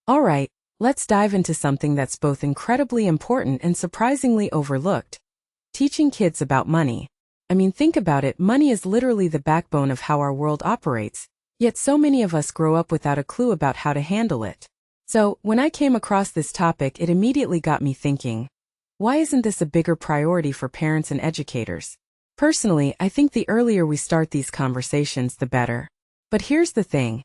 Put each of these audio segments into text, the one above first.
Alright, let's dive into something that's both incredibly important and surprisingly overlooked. Teaching kids about money. Think about it, money is literally the backbone of how our world operates, yet so many of us grow up without a clue about how to handle it. So, when I came across this topic, it immediately got me thinking, why isn't this a bigger priority for parents and educators? Personally, I think the earlier we start these conversations, the better. But here's the thing.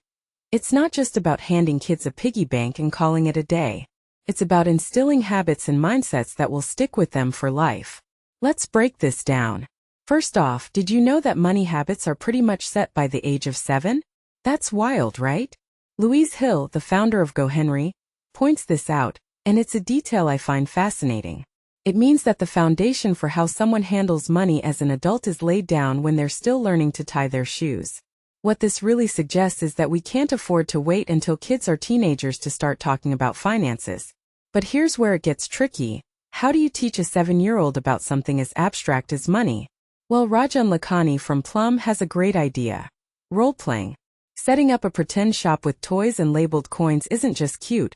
It's not just about handing kids a piggy bank and calling it a day. It's about instilling habits and mindsets that will stick with them for life. Let's break this down. First off, did you know that money habits are pretty much set by the age of 7? That's wild, right? Louise Hill, the founder of GoHenry, points this out, and it's a detail I find fascinating. It means that the foundation for how someone handles money as an adult is laid down when they're still learning to tie their shoes. What this really suggests is that we can't afford to wait until kids are teenagers to start talking about finances. But here's where it gets tricky. How do you teach a 7-year-old about something as abstract as money? Well, Rajan Lakhani from Plum has a great idea. Role-playing. Setting up a pretend shop with toys and labeled coins isn't just cute.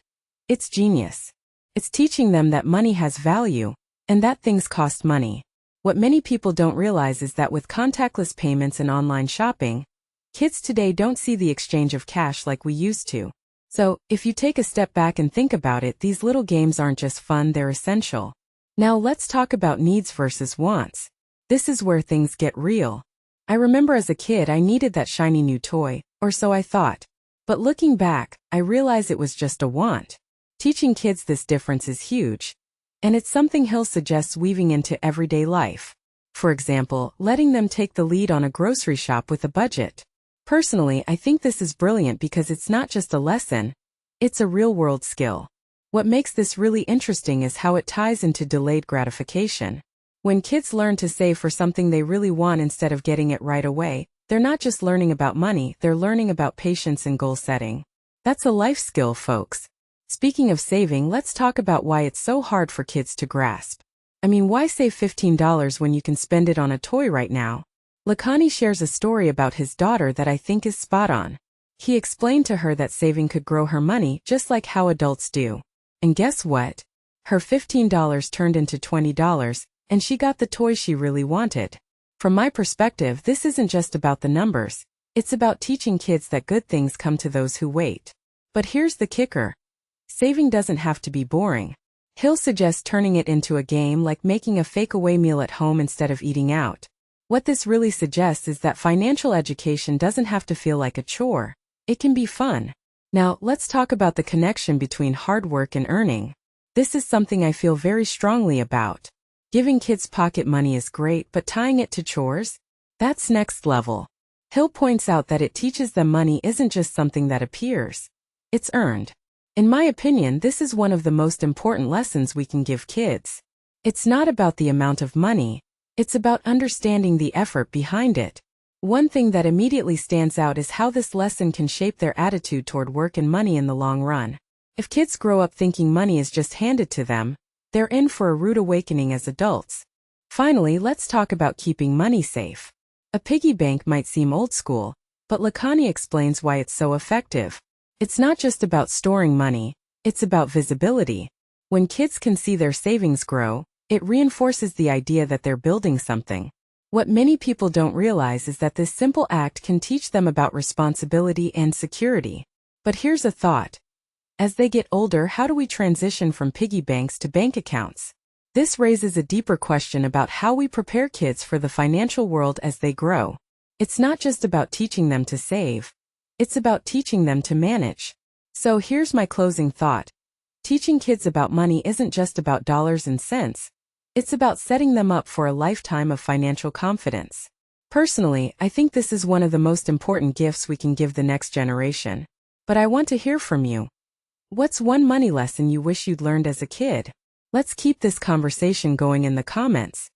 It's genius. It's teaching them that money has value, and that things cost money. What many people don't realize is that with contactless payments and online shopping, kids today don't see the exchange of cash like we used to. So, if you take a step back and think about it, these little games aren't just fun, they're essential. Now let's talk about needs versus wants. This is where things get real. I remember as a kid I needed that shiny new toy, or so I thought. But looking back, I realize it was just a want. Teaching kids this difference is huge. And it's something Hill suggests weaving into everyday life. For example, letting them take the lead on a grocery shop with a budget. Personally, I think this is brilliant because it's not just a lesson, it's a real-world skill. What makes this really interesting is how it ties into delayed gratification. When kids learn to save for something they really want instead of getting it right away, they're not just learning about money, they're learning about patience and goal setting. That's a life skill, folks. Speaking of saving, let's talk about why it's so hard for kids to grasp. Why save $15 when you can spend it on a toy right now? Lakhani shares a story about his daughter that I think is spot on. He explained to her that saving could grow her money just like how adults do. And guess what? Her $15 turned into $20, and she got the toy she really wanted. From my perspective, this isn't just about the numbers. It's about teaching kids that good things come to those who wait. But here's the kicker. Saving doesn't have to be boring. Hill suggests turning it into a game, like making a fake-away meal at home instead of eating out. What this really suggests is that financial education doesn't have to feel like a chore. It can be fun. Now, let's talk about the connection between hard work and earning. This is something I feel very strongly about. Giving kids pocket money is great, but tying it to chores? That's next level. Hill points out that it teaches them money isn't just something that appears. It's earned. In my opinion, this is one of the most important lessons we can give kids. It's not about the amount of money. It's about understanding the effort behind it. One thing that immediately stands out is how this lesson can shape their attitude toward work and money in the long run. If kids grow up thinking money is just handed to them, they're in for a rude awakening as adults. Finally, let's talk about keeping money safe. A piggy bank might seem old school, but Lakhani explains why it's so effective. It's not just about storing money, it's about visibility. When kids can see their savings grow, it reinforces the idea that they're building something. What many people don't realize is that this simple act can teach them about responsibility and security. But here's a thought. As they get older, how do we transition from piggy banks to bank accounts? This raises a deeper question about how we prepare kids for the financial world as they grow. It's not just about teaching them to save. It's about teaching them to manage. So here's my closing thought. Teaching kids about money isn't just about dollars and cents. It's about setting them up for a lifetime of financial confidence. Personally, I think this is one of the most important gifts we can give the next generation. But I want to hear from you. What's one money lesson you wish you'd learned as a kid? Let's keep this conversation going in the comments.